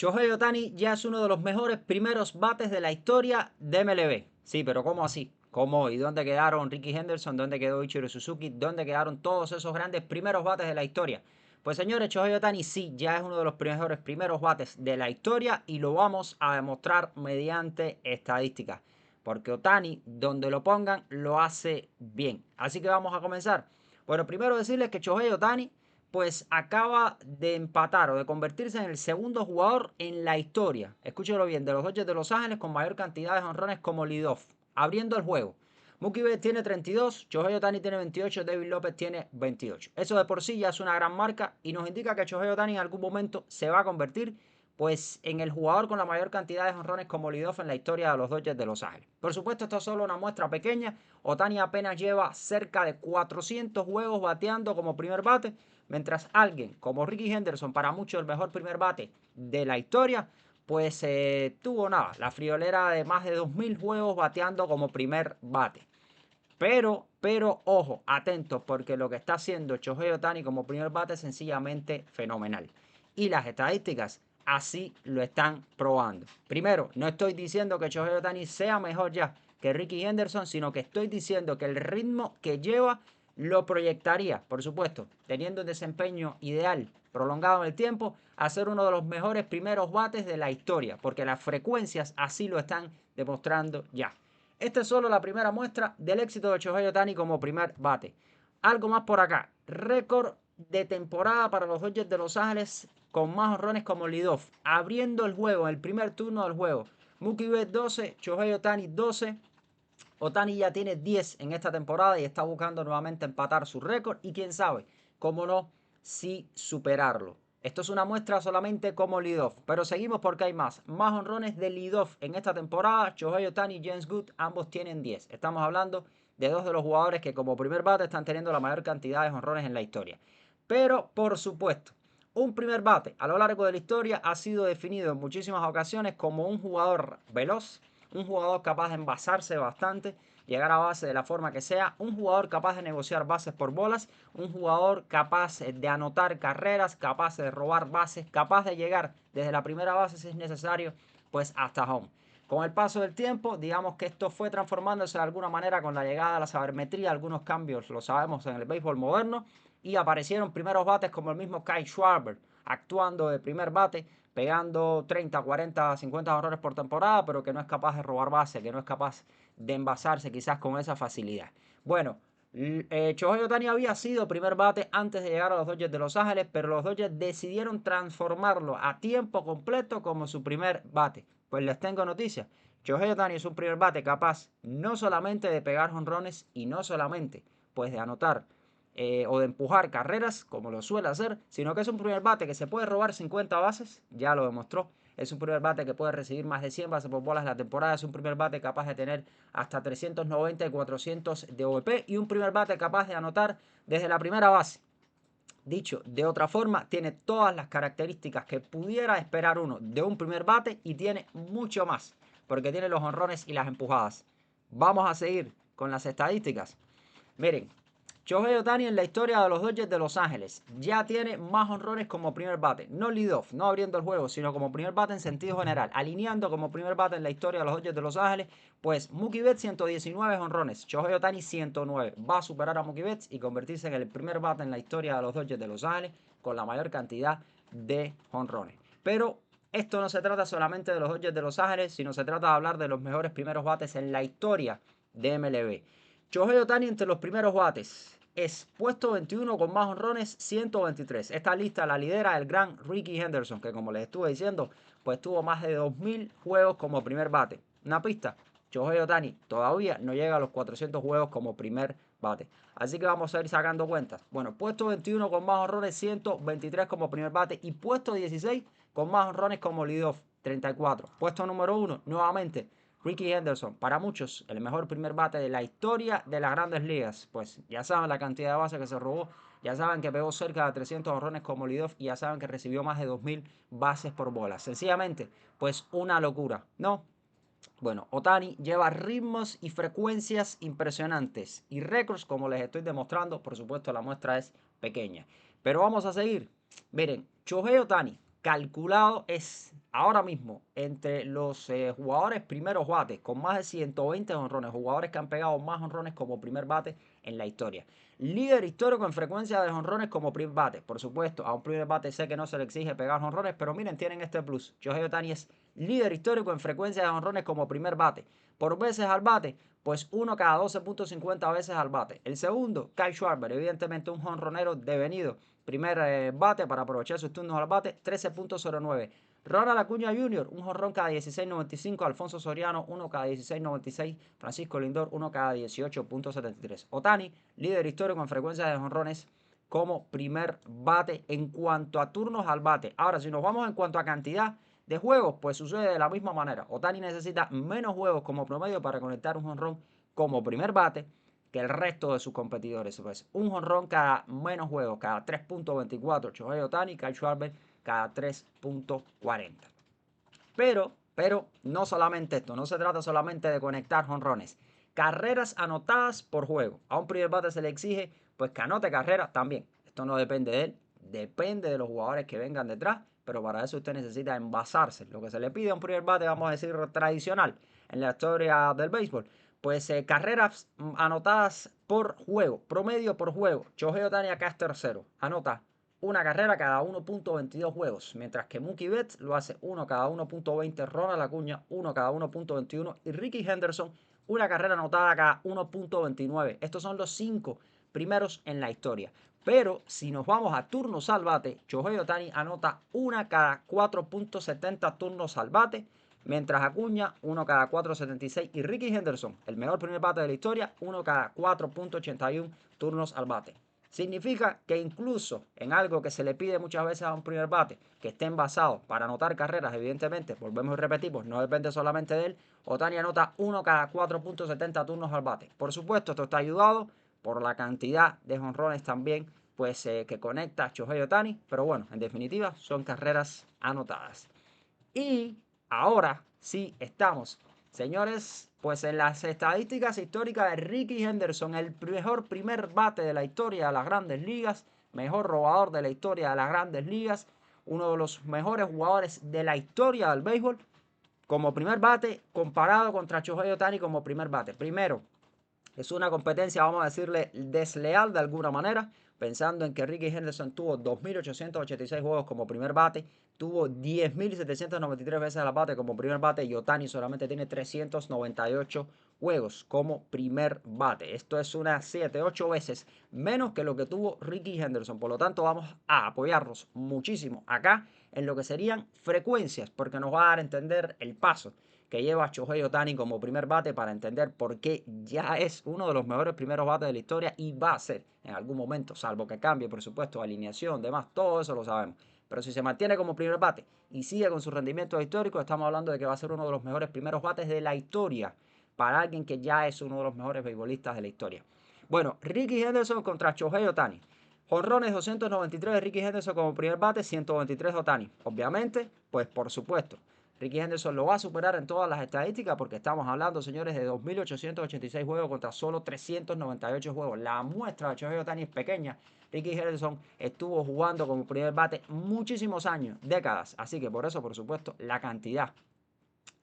Shohei Ohtani ya es uno de los mejores primeros bates de la historia de MLB. Sí, pero ¿cómo así? ¿Cómo? ¿Y dónde quedaron Ricky Henderson? ¿Dónde quedó Ichiro Suzuki? ¿Dónde quedaron todos esos grandes primeros bates de la historia? Pues señores, Shohei Ohtani sí, ya es uno de los mejores primeros bates de la historia y lo vamos a demostrar mediante estadísticas. Porque Ohtani, donde lo pongan, lo hace bien. Así que vamos a comenzar. Bueno, primero decirles que Shohei Ohtani pues acaba de empatar o de convertirse en el segundo jugador en la historia, escúchelo bien, de los Dodgers de Los Ángeles con mayor cantidad de jonrones como leadoff, abriendo el juego. Mookie Betts tiene 32, Shohei Ohtani tiene 28, David López tiene 28. Eso de por sí ya es una gran marca y nos indica que Shohei Ohtani en algún momento se va a convertir pues en el jugador con la mayor cantidad de jonrones como leadoff en la historia de los Dodgers de Los Ángeles. Por supuesto, esto es solo una muestra pequeña. Ohtani apenas lleva cerca de 400 juegos bateando como primer bate, mientras alguien como Ricky Henderson, para muchos el mejor primer bate de la historia, pues tuvo nada, la friolera de más de 2000 juegos bateando como primer bate. Pero, ojo, atentos, porque lo que está haciendo Shohei Ohtani como primer bate es sencillamente fenomenal. Y las estadísticas así lo están probando. Primero, no estoy diciendo que Shohei Ohtani sea mejor ya que Ricky Henderson, sino que estoy diciendo que el ritmo que lleva lo proyectaría, por supuesto, teniendo un desempeño ideal, prolongado en el tiempo, a ser uno de los mejores primeros bates de la historia, porque las frecuencias así lo están demostrando ya. Esta es solo la primera muestra del éxito de Shohei Ohtani como primer bate. Algo más por acá. Récord de temporada para los Dodgers de Los Ángeles con más honrones como leadoff. Abriendo el juego, en el primer turno del juego. Mookie Betts 12, Shohei Ohtani 12. Ohtani ya tiene 10 en esta temporada y está buscando nuevamente empatar su récord. Y quién sabe, cómo no, si superarlo. Esto es una muestra solamente como leadoff, pero seguimos porque hay más. Más honrones de leadoff en esta temporada. Shohei Ohtani y James Good, ambos tienen 10. Estamos hablando de dos de los jugadores que como primer bate están teniendo la mayor cantidad de honrones en la historia. Pero, por supuesto, un primer bate a lo largo de la historia ha sido definido en muchísimas ocasiones como un jugador veloz, un jugador capaz de envasarse bastante, llegar a base de la forma que sea, un jugador capaz de negociar bases por bolas, un jugador capaz de anotar carreras, capaz de robar bases, capaz de llegar desde la primera base si es necesario, pues hasta home. Con el paso del tiempo, digamos que esto fue transformándose de alguna manera con la llegada de la sabermetría, algunos cambios, lo sabemos, en el béisbol moderno, y aparecieron primeros bates como el mismo Kyle Schwarber, actuando de primer bate, pegando 30, 40, 50 honrones por temporada, pero que no es capaz de robar base, que no es capaz de envasarse quizás con esa facilidad. Bueno, Shohei Ohtani había sido primer bate antes de llegar a los Dodgers de Los Ángeles, pero los Dodgers decidieron transformarlo a tiempo completo como su primer bate. Pues les tengo noticias. Shohei Ohtani es un primer bate capaz no solamente de pegar jonrones y no solamente pues de anotar o de empujar carreras, como lo suele hacer, sino que es un primer bate que se puede robar 50 bases, ya lo demostró. Es un primer bate que puede recibir más de 100 bases por bolas en la temporada. Es un primer bate capaz de tener hasta 390 y 400 de OVP. Y un primer bate capaz de anotar desde la primera base. Dicho de otra forma, tiene todas las características que pudiera esperar uno de un primer bate y tiene mucho más, porque tiene los honrones y las empujadas. Vamos a seguir con las estadísticas. Miren, Shohei Ohtani en la historia de los Dodgers de Los Ángeles ya tiene más honrones como primer bate, no leadoff, no abriendo el juego, sino como primer bate en sentido general, alineando como primer bate en la historia de los Dodgers de Los Ángeles, pues Mookie Betts 119 honrones, Shohei Ohtani 109, va a superar a Mookie Betts y convertirse en el primer bate en la historia de los Dodgers de Los Ángeles con la mayor cantidad de honrones. Pero esto no se trata solamente de los Dodgers de Los Ángeles, sino se trata de hablar de los mejores primeros bates en la historia de MLB. Shohei Ohtani entre los primeros bates es puesto 21 con más honrones, 123. Esta lista la lidera el gran Ricky Henderson, que como les estuve diciendo, pues tuvo más de 2000 juegos como primer bate. Una pista, Shohei Ohtani todavía no llega a los 400 juegos como primer bate. Así que vamos a ir sacando cuentas. Bueno, puesto 21 con más honrones, 123 como primer bate. Y puesto 16 con más honrones como leadoff, 34. Puesto número 1, nuevamente, Ricky Henderson, para muchos, el mejor primer bate de la historia de las grandes ligas. Pues ya saben la cantidad de bases que se robó, ya saben que pegó cerca de 300 honrones como leadoff y ya saben que recibió más de 2000 bases por bola. Sencillamente, pues una locura, ¿no? Bueno, Ohtani lleva ritmos y frecuencias impresionantes y récords como les estoy demostrando. Por supuesto, la muestra es pequeña. Pero vamos a seguir. Miren, Shohei Ohtani calculado es ahora mismo, entre los jugadores primeros bates con más de 120 jonrones, jugadores que han pegado más jonrones como primer bate en la historia. Líder histórico en frecuencia de jonrones como primer bate. Por supuesto, a un primer bate sé que no se le exige pegar jonrones, pero miren, tienen este plus. Shohei Ohtani es líder histórico en frecuencia de jonrones como primer bate. Por veces al bate, pues uno cada 12.50 veces al bate. El segundo, Kyle Schwarber, evidentemente un jonronero devenido. Primer bate para aprovechar sus turnos al bate, 13.09. Ronald Acuña Jr., un jonrón cada 16.95. Alfonso Soriano, 1 cada 16.96. Francisco Lindor, 1 cada 18.73. Ohtani, líder histórico en frecuencia de jonrones como primer bate en cuanto a turnos al bate. Ahora, si nos vamos en cuanto a cantidad de juegos, pues sucede de la misma manera. Ohtani necesita menos juegos como promedio para conectar un jonrón como primer bate que el resto de sus competidores. Pues un jonrón cada menos juegos, cada 3.24. Shohei Ohtani, Kyle Schwarber cada 3.40. Pero no solamente esto, no se trata solamente de conectar jonrones. Carreras anotadas por juego. A un primer bate se le exige pues que anote carreras también. Esto no depende de él, depende de los jugadores que vengan detrás, pero para eso usted necesita envasarse. Lo que se le pide a un primer bate, vamos a decir, tradicional en la historia del béisbol, pues carreras anotadas por juego, promedio por juego. Shohei Ohtani acá es tercero, anota una carrera cada 1.22 juegos, mientras que Mookie Betts lo hace 1 cada 1.20, Ronald Acuña 1 cada 1.21 y Ricky Henderson una carrera anotada cada 1.29. Estos son los 5 primeros en la historia. Pero si nos vamos a turnos al bate, Shohei Ohtani anota 1 cada 4.70 turnos al bate, mientras Acuña 1 cada 4.76 y Ricky Henderson, el mejor primer bate de la historia, 1 cada 4.81 turnos al bate. Significa que incluso en algo que se le pide muchas veces a un primer bate, que esté envasado para anotar carreras, evidentemente, volvemos y repetimos, no depende solamente de él, Ohtani anota 1 cada 4.70 turnos al bate. Por supuesto, esto está ayudado por la cantidad de jonrones también, pues que conecta Shohei Ohtani, pero bueno, en definitiva, son carreras anotadas. Y ahora sí estamos, señores, pues en las estadísticas históricas de Ricky Henderson, el mejor primer bate de la historia de las grandes ligas, mejor robador de la historia de las grandes ligas, uno de los mejores jugadores de la historia del béisbol, como primer bate comparado contra Shohei Ohtani como primer bate. Primero, es una competencia, vamos a decirle, desleal de alguna manera, pensando en que Ricky Henderson tuvo 2.886 juegos como primer bate, tuvo 10.793 veces al bate como primer bate y Ohtani solamente tiene 398 juegos como primer bate. Esto es unas 7, 8 veces menos que lo que tuvo Ricky Henderson. Por lo tanto, vamos a apoyarnos muchísimo acá en lo que serían frecuencias, porque nos va a dar a entender el paso que lleva a Shohei Ohtani como primer bate para entender por qué ya es uno de los mejores primeros bates de la historia y va a ser en algún momento, salvo que cambie, por supuesto, alineación, demás, todo eso lo sabemos. Pero si se mantiene como primer bate y sigue con su rendimiento histórico, estamos hablando de que va a ser uno de los mejores primeros bates de la historia para alguien que ya es uno de los mejores beisbolistas de la historia. Bueno, Ricky Henderson contra Shohei Ohtani. Jonrones 293 de Ricky Henderson como primer bate, 123 de Ohtani. Obviamente, pues por supuesto, Ricky Henderson lo va a superar en todas las estadísticas porque estamos hablando, señores, de 2.886 juegos contra solo 398 juegos. La muestra de Shohei Ohtani es pequeña. Ricky Henderson estuvo jugando como primer bate muchísimos años, décadas. Así que por eso, por supuesto, la cantidad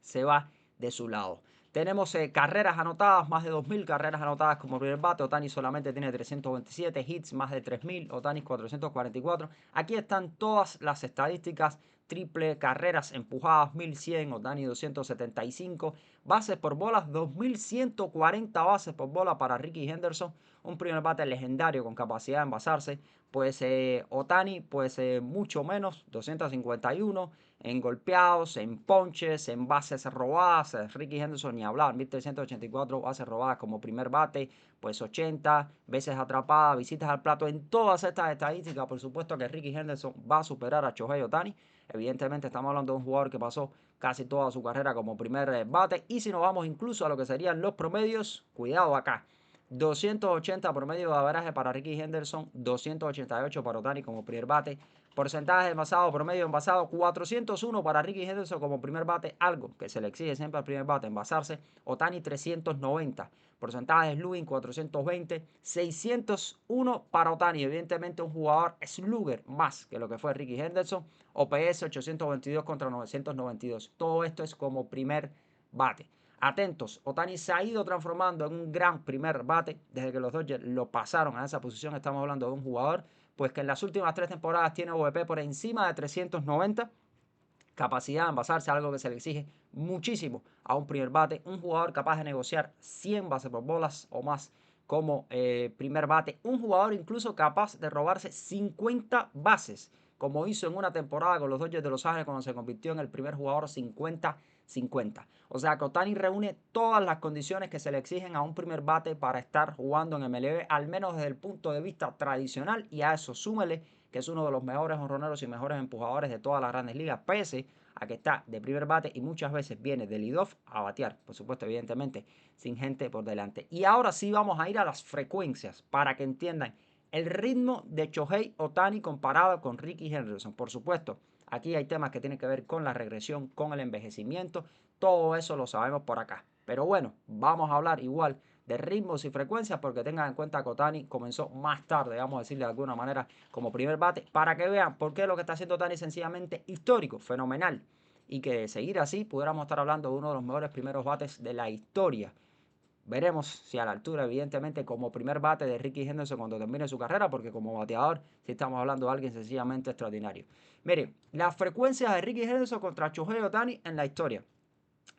se va de su lado. Tenemos carreras anotadas, más de 2.000 carreras anotadas como primer bate. Ohtani solamente tiene 327 hits, más de 3.000. Ohtani 444. Aquí están todas las estadísticas. Triple, carreras empujadas 1.100, Ohtani 275. Bases por bolas, 2.140 bases por bola para Ricky Henderson. Un primer bate legendario con capacidad de envasarse. Pues Ohtani, pues mucho menos, 251 en golpeados, en ponches, en bases robadas. Ricky Henderson ni hablar, 1.384 bases robadas como primer bate, pues 80 veces atrapadas, visitas al plato. En todas estas estadísticas, por supuesto que Ricky Henderson va a superar a Shohei Ohtani. Evidentemente estamos hablando de un jugador que pasó casi toda su carrera como primer bate. Y si nos vamos incluso a lo que serían los promedios, cuidado acá. 280 promedio de averaje para Ricky Henderson, 288 para Ohtani como primer bate, Porcentaje de envasado, promedio de envasado, 401 para Ricky Henderson como primer bate, algo que se le exige siempre al primer bate, envasarse. Ohtani 390. Porcentaje de slugging 420, 601 para Ohtani. Evidentemente un jugador slugger más que lo que fue Ricky Henderson. OPS 822 contra 992. Todo esto es como primer bate. Atentos, Ohtani se ha ido transformando en un gran primer bate desde que los Dodgers lo pasaron a esa posición. Estamos hablando de un jugador pues que en las últimas 3 temporadas tiene OVP por encima de 390. Capacidad de envasarse, algo que se le exige muchísimo a un primer bate. Un jugador capaz de negociar 100 bases por bolas o más como primer bate. Un jugador incluso capaz de robarse 50 bases, como hizo en una temporada con los Dodgers de Los Ángeles cuando se convirtió en el primer jugador 50-50. O sea que Ohtani reúne todas las condiciones que se le exigen a un primer bate para estar jugando en MLB, al menos desde el punto de vista tradicional, y a eso súmele que es uno de los mejores jonroneros y mejores empujadores de todas las grandes ligas, pese a que está de primer bate y muchas veces viene de leadoff a batear, por supuesto, evidentemente, sin gente por delante. Y ahora sí vamos a ir a las frecuencias para que entiendan el ritmo de Shohei Ohtani comparado con Ricky Henderson. Por supuesto, aquí hay temas que tienen que ver con la regresión, con el envejecimiento, todo eso lo sabemos por acá. Pero bueno, vamos a hablar igual de ritmos y frecuencias, porque tengan en cuenta que Ohtani comenzó más tarde, vamos a decirle de alguna manera, como primer bate, para que vean por qué lo que está haciendo Ohtani es sencillamente histórico, fenomenal, y que de seguir así pudiéramos estar hablando de uno de los mejores primeros bates de la historia. Veremos si a la altura, evidentemente, como primer bate de Ricky Henderson cuando termine su carrera, porque como bateador sí estamos hablando de alguien sencillamente extraordinario. Miren, las frecuencias de Ricky Henderson contra Shohei Ohtani en la historia.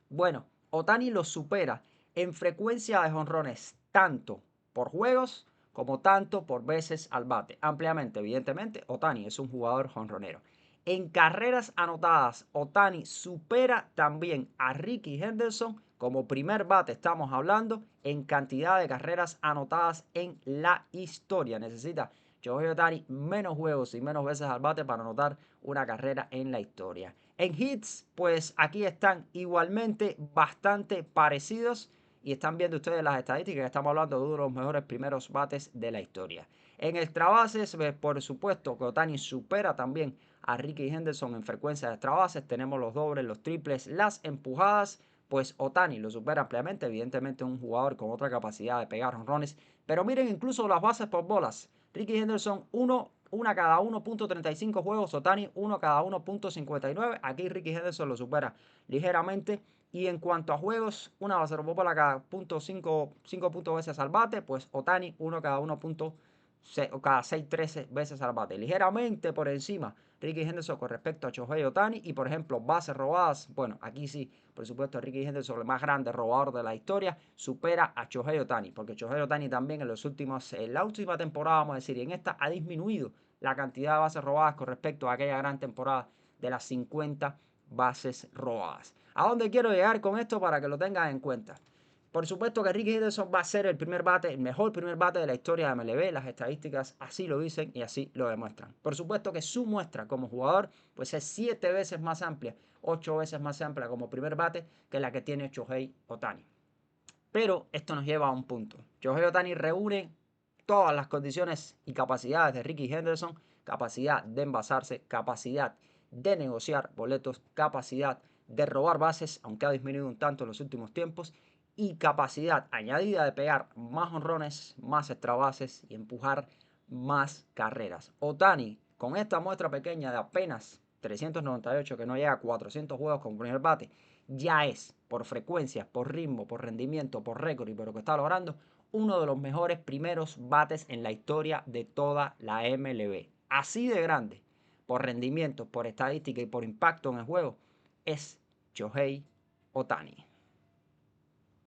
Bueno, Ohtani lo supera en frecuencia de jonrones, tanto por juegos como tanto por veces al bate. Ampliamente, evidentemente, Ohtani es un jugador jonronero. En carreras anotadas, Ohtani supera también a Ricky Henderson como primer bate, estamos hablando, en cantidad de carreras anotadas en la historia. Necesita Shohei Ohtani menos juegos y menos veces al bate para anotar una carrera en la historia. En hits, pues aquí están igualmente bastante parecidos y están viendo ustedes las estadísticas. Estamos hablando de uno de los mejores primeros bates de la historia. En extra bases, por supuesto que Ohtani supera también a Ricky Henderson en frecuencia de extra bases. Tenemos los dobles, los triples, las empujadas. Pues Ohtani lo supera ampliamente. Evidentemente un jugador con otra capacidad de pegar jonrones. Pero miren incluso las bases por bolas. Ricky Henderson, una cada 1.35 juegos. Ohtani, 1 cada 1.59. Aquí Ricky Henderson lo supera ligeramente. Y en cuanto a juegos, una base por bola cada 5 veces al bate. Pues Ohtani, 1 cada 6-13 veces al bate. Ligeramente por encima Ricky Henderson con respecto a Shohei Ohtani. Y por ejemplo, bases robadas. Bueno, aquí sí, por supuesto, Ricky Henderson, el más grande robador de la historia, supera a Shohei Ohtani. Porque Shohei Ohtani también en la última temporada, vamos a decir, y en esta ha disminuido la cantidad de bases robadas con respecto a aquella gran temporada de las 50 bases robadas. ¿A dónde quiero llegar con esto para que lo tengan en cuenta? Por supuesto que Ricky Henderson va a ser el primer bate, el mejor primer bate de la historia de MLB. Las estadísticas así lo dicen y así lo demuestran. Por supuesto que su muestra como jugador pues es 7 veces más amplia, 8 veces más amplia como primer bate que la que tiene Shohei Ohtani. Pero esto nos lleva a un punto. Shohei Ohtani reúne todas las condiciones y capacidades de Ricky Henderson. Capacidad de envasarse, capacidad de negociar boletos, capacidad de robar bases, aunque ha disminuido un tanto en los últimos tiempos, y capacidad añadida de pegar más honrones, más extra bases y empujar más carreras. Ohtani, con esta muestra pequeña de apenas 398, que no llega a 400 juegos con primer bate, ya es, por frecuencia, por ritmo, por rendimiento, por récord y por lo que está logrando, uno de los mejores primeros bates en la historia de toda la MLB. Así de grande, por rendimiento, por estadística y por impacto en el juego, es Shohei Ohtani.